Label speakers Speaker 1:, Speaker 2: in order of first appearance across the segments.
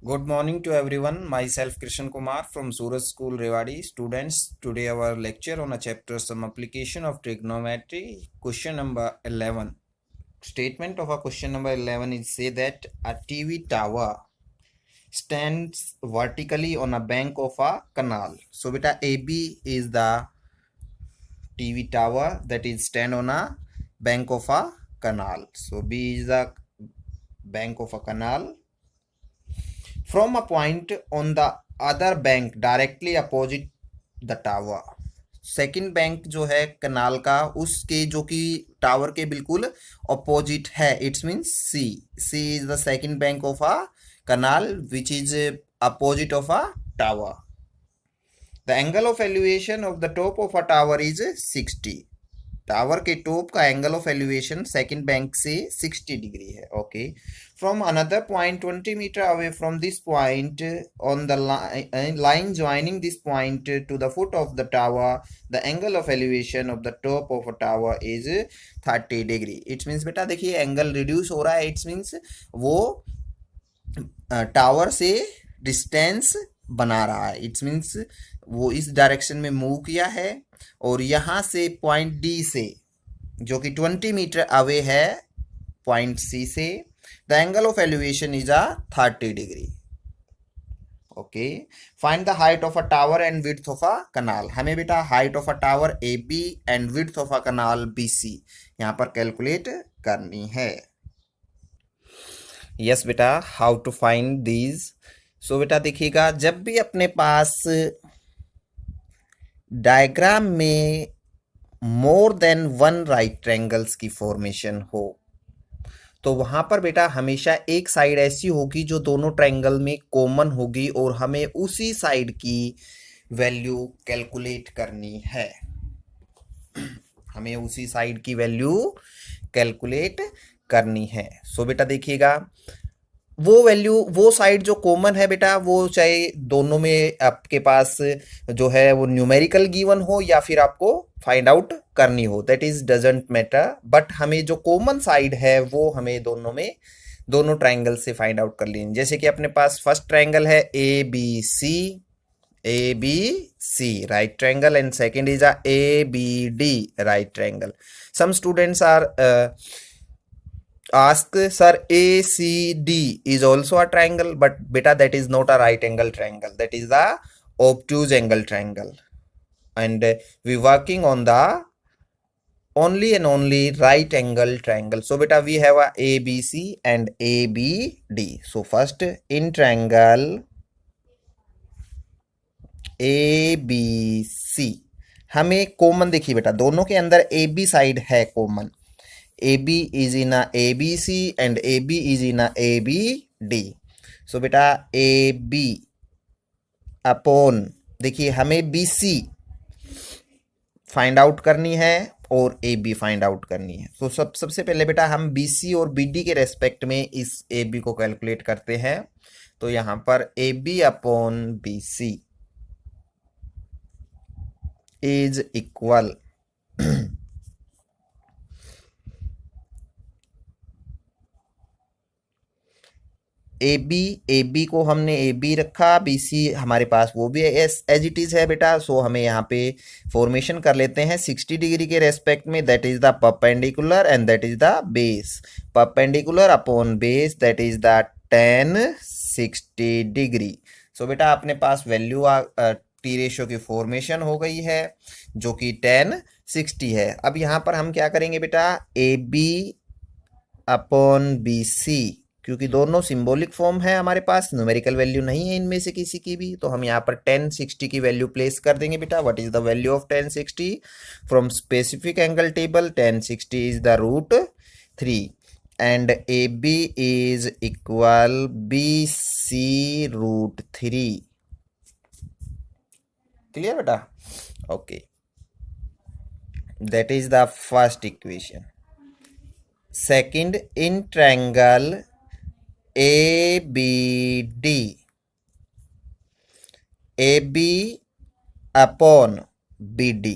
Speaker 1: Good morning to everyone. Myself Krishan Kumar from Suraj School Rewadi. Students, today our lecture on a chapter some application of trigonometry. Question number 11. Statement of a question number 11 is say that a TV tower stands vertically on a bank of a canal. So beta AB is the TV tower that is stand on a bank of a canal. So B is the bank of a canal from a point on the other bank directly opposite the tower. Second bank जो है कनाल का उसके जो कि tower के बिल्कुल opposite है it's means C C is the second bank of a canal which is opposite of a tower. The angle of elevation of the top of a tower is 60. Tower के top का angle of elevation second bank से 60 degree है. Okay, from another point 20 metre away from this point on the line joining this point to the foot of the tower, the angle of elevation of the top of a tower is 30 degree. It's means बेटा देखिए angle reduce हो रहा है. It's means वो tower से distance बना रहा है. इट्स मीन्स वो इस डायरेक्शन में मूव किया है और यहाँ से पॉइंट डी से जो कि 20 मीटर अवे है पॉइंट सी से, the angle of elevation is a 30 degree. Okay, find the height of a tower and width of a canal. हमें बेटा height of a tower A B and width of a canal B C यहाँ पर calculate करनी है. Yes बेटा, how to find these. So बेटा देखिएगा, जब भी अपने पास डायग्राम में more than one right triangles की फॉर्मेशन हो तो वहां पर बेटा हमेशा एक साइड ऐसी होगी जो दोनों ट्रायंगल में कॉमन होगी और हमें उसी साइड की वैल्यू कैलकुलेट करनी है. हमें उसी साइड की वैल्यू कैलकुलेट करनी है. सो बेटा देखिएगा, वो वैल्यू वो साइड जो कॉमन है बेटा वो चाहे दोनों में आपके पास जो है वो न्यूमेरिकल गिवन हो या फिर आपको फाइंड आउट करनी हो, that is doesn't matter. But हमें जो कॉमन साइड है वो हमें दोनों में दोनों ट्रायंगल से फाइंड आउट कर लेनी. जैसे कि अपने पास फर्स्ट ट्रायंगल है A B C right triangle and second is A B D right triangle. Some students are ask sir ACD is also a triangle, but beta that is not a right angle triangle, that is the obtuse angle triangle, and we working on the only and only right angle triangle. So beta we have a ABC and ABD. So first in triangle ABC हमें common देखिए बेटा दोनों के अंदर AB side है common. AB is in a ABC and AB is in a ABD. So बेटा AB upon देखिए हमें BC फाइंड आउट करनी है और AB फाइंड आउट करनी है. तो सबसे पहले बेटा हम BC और BD के रेस्पेक्ट में इस AB को कैलकुलेट करते हैं. तो यहाँ पर AB upon BC is equal A B को हमने ए बी रखा, बी सी हमारे पास वो भी एज इट इज़ है बेटा. सो हमें यहाँ पे फॉर्मेशन कर लेते हैं 60 डिग्री के रेस्पेक्ट में. That is the perpendicular and that is the base. Perpendicular upon base that is the 1060 degree. So बेटा अपने पास वैल्यू टी रेशियो की फॉर्मेशन हो गई है जो कि 1060 है. अब यहाँ पर हम क्या करेंगे बेटा, A B upon B C, क्योंकि दोनों सिंबॉलिक फॉर्म है हमारे पास, न्यूमेरिकल वैल्यू नहीं है इनमें से किसी की भी, तो हम यहाँ पर 1060 की वैल्यू प्लेस कर देंगे बेटा. What is the value of 1060 from specific angle table? 1060 is the √3 and A B is equal B C √3. Clear बेटा? Okay, that is the first equation. Second, in triangle ABD, AB upon BD,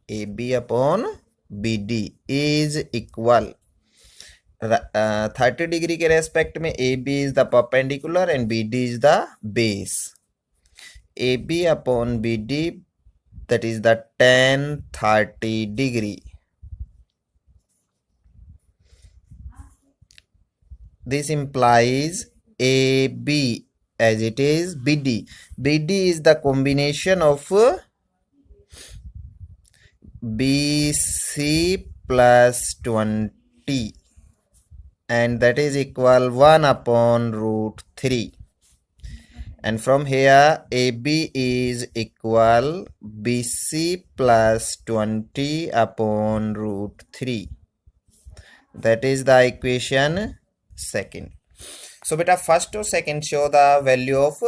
Speaker 1: AB upon BD is equal 30 degree के respect में A B is the perpendicular and B D is the base. A B upon B D, that is the tan 30 degree. This implies AB as it is BD. BD is the combination of BC plus 20 and that is equal 1 upon root 3. And from here AB is equal BC plus 20 upon root 3. That is the equation second. So beta first or second show the value of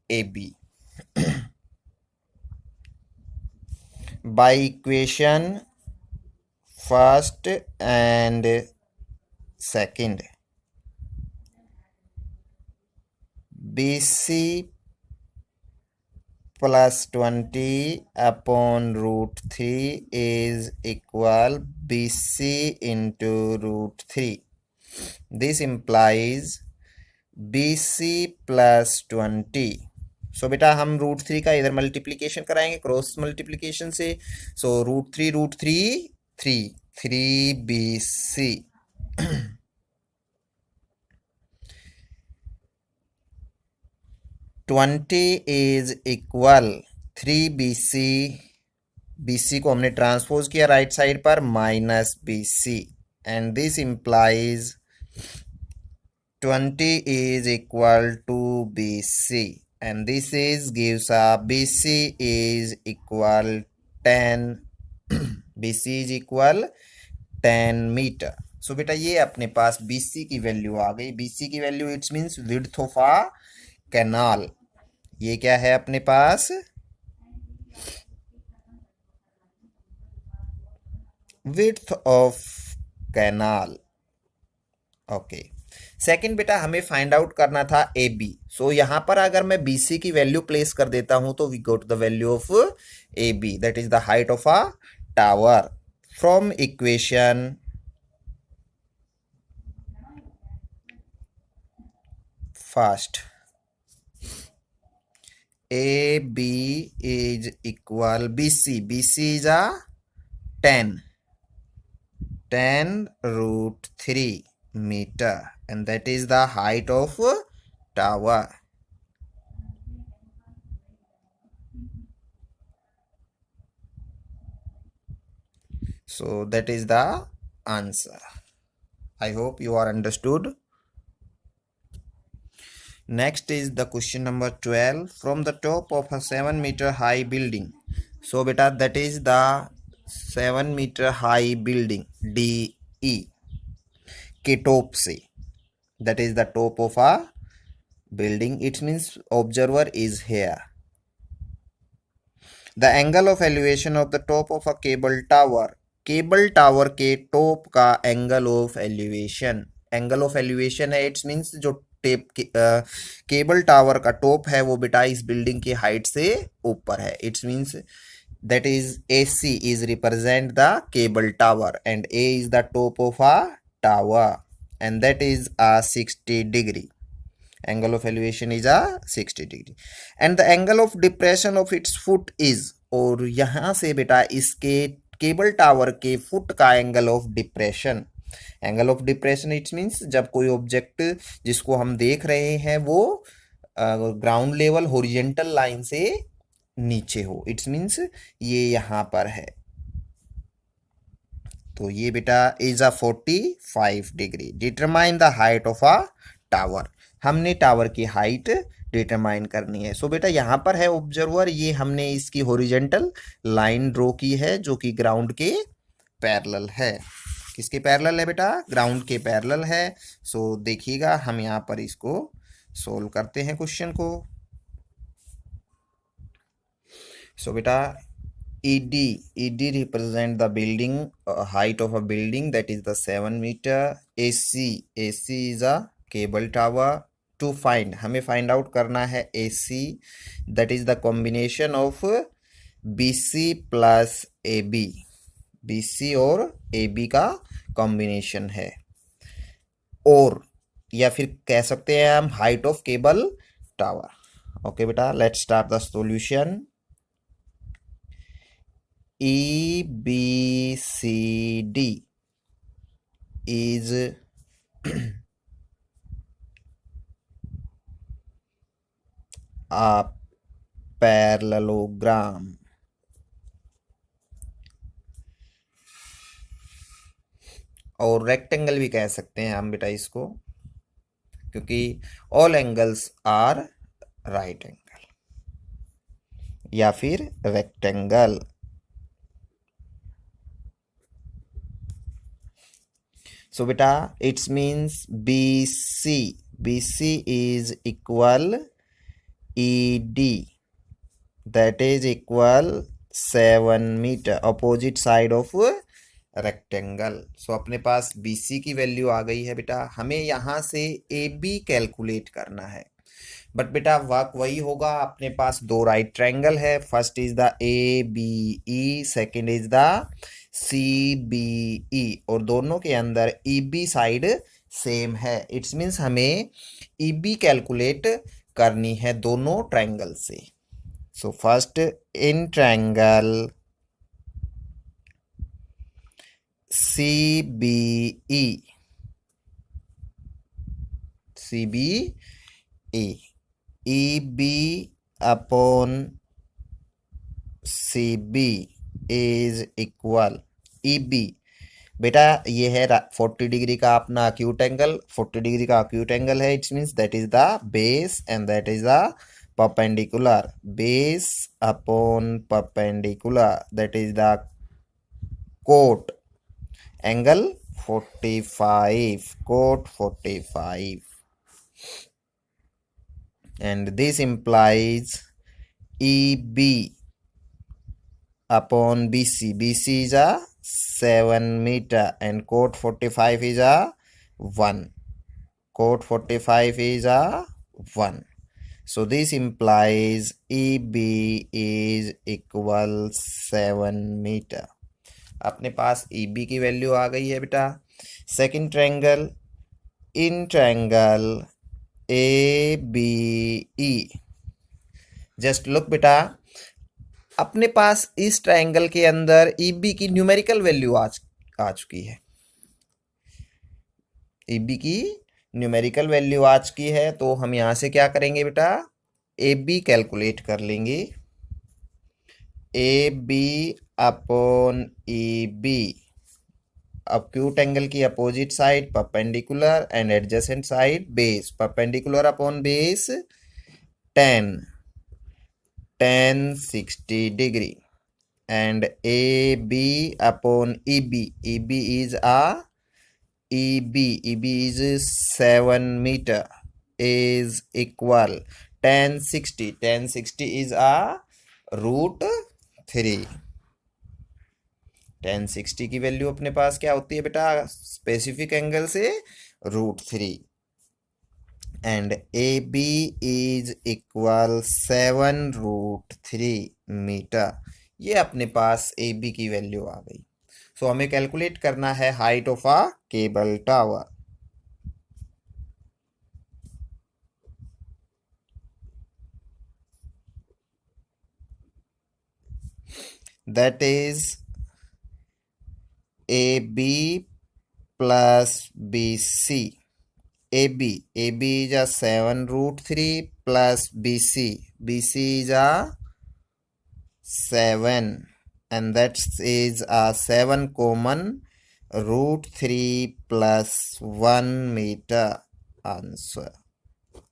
Speaker 1: AB. By equation first and second, BC plus 20 upon root 3 is equal BC into root 3. This implies BC plus 20. सो बेटा हम root 3 का इधर multiplication कराएंगे cross multiplication से. So root 3 3 BC. 20 is equal 3 BC. BC को हमने transpose किया right side पर minus BC and this implies 20 is equal to BC and this is gives a BC is equal 10 BC is equal 10 metre. So बेटा ये अपने पास BC की value आ गई. BC की value it's means width of a canal. ये क्या है अपने पास width of canal. Okay. Second बेटा हमें फाइंड आउट करना था ए बी. सो यहां पर अगर मैं BC की वैल्यू प्लेस कर देता हूं तो we got the value of A B that is the height of a tower. From equation first AB is equal BC. BC is a 10 root 3 meter and that is the height of tower. So that is the answer. I hope you are understood. Next is the question number 12. From the top of a 7-meter high building. So beta that is the 7-meter high building DE के top से. That is the top of a building. It means observer is here. The angle of elevation of the top of a cable tower. Cable tower के top का angle of elevation. Angle of elevation है it's means जो cable tower का top है वो बेटा इस building की हाइट से ऊपर है. It's means that is AC is represent the cable tower and A is the top of a tower and that is a 60 degree. Angle of elevation is a 60 degree and the angle of depression of its foot is. और यहां से बेटा इसके cable tower के foot का angle of depression. Angle of depression it's means जब कोई object जिसको हम देख रहे हैं वो ग्राउंड लेवल हॉरिजॉन्टल लाइन से नीचे हो. इट्स मीन्स ये यहां पर है तो ये बेटा is a 45 degree. Determine the height of a tower. हमने टावर की हाइट डिटरमाइन करनी है. सो बेटा यहाँ पर है ऑब्जर्वर. ये हमने इसकी हॉरिजॉन्टल लाइन ड्रॉ की है जो कि ग्राउंड के पैरेलल है. किसके पैरेलल है बेटा? ग्राउंड के पैरेलल है. सो देखिएगा हम यहाँ पर इसको सोल्व करते हैं क्वेश्चन को. सो बेटा ED represent the building height of a building that is the 7 meter. AC is a cable tower. To find हमें find out करना है AC that is the combination of BC plus AB. BC और AB का combination है. और या फिर कह सकते हैं हम height of cable tower. Okay बेटा, let's start the solution. ABCD is a parallelogram और रेक्टेंगल भी कह सकते हैं हम बेटा इसको, क्योंकि all angles are right angle या फिर रेक्टेंगल। सो बेटा it's means BC is equal ED, that is equal 7 metre, opposite side of rectangle. So अपने पास BC की वैल्यू आ गई है बेटा। हमें यहाँ से AB कैलकुलेट करना है, बट बेटा वर्क वही होगा। अपने पास दो राइट ट्रायंगल है, first is the ABE, second is the CBE, और दोनों के अंदर EB साइड सेम है। इट्स मीन्स हमें EB कैलकुलेट करनी है दोनों ट्रायंगल से। So first in triangle CBE EB upon CB is equal EB। बेटा ये है 40 डिग्री का अपना acute एंगल, 40 डिग्री का acute एंगल है। It's means that is the base and that is the perpendicular, base upon perpendicular, that is the cot angle 45, cot 45, and this implies EB upon BC. BC is a 7 meter and cot 45 is a 1. Cot 45 is a 1. So this implies EB is equal 7 meter. अपने पास EB की value आ गई है बेटा। Second triangle in triangle ABE, just look बेटा, अपने पास इस triangle के अंदर EB की न्यूमेरिकल वैल्यू आ चुकी है। EB की न्यूमेरिकल वैल्यू आ चुकी है, तो हम यहाँ से क्या करेंगे बेटा, AB कैलकुलेट कर लेंगे। AB upon EB, acute angle की opposite side perpendicular and adjacent side base. Perpendicular upon base 10 60 degree, and AB upon EB is a EB is 7 meter is equal 10 60 is a √3। 10 60 की value अपने पास क्या होती है बेटा, specific angle से √3, and AB is equal 7√3 metre. ये अपने पास AB की वैल्यू आ गई। सो हमें कैलकुलेट करना है height of a cable tower. That is AB plus BC. AB is a 7√3 plus BC is a 7, and that is a 7 common √3 plus 1 meter answer.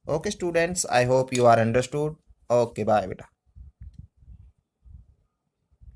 Speaker 1: Okay students, I hope you are understood. Okay, bye beta.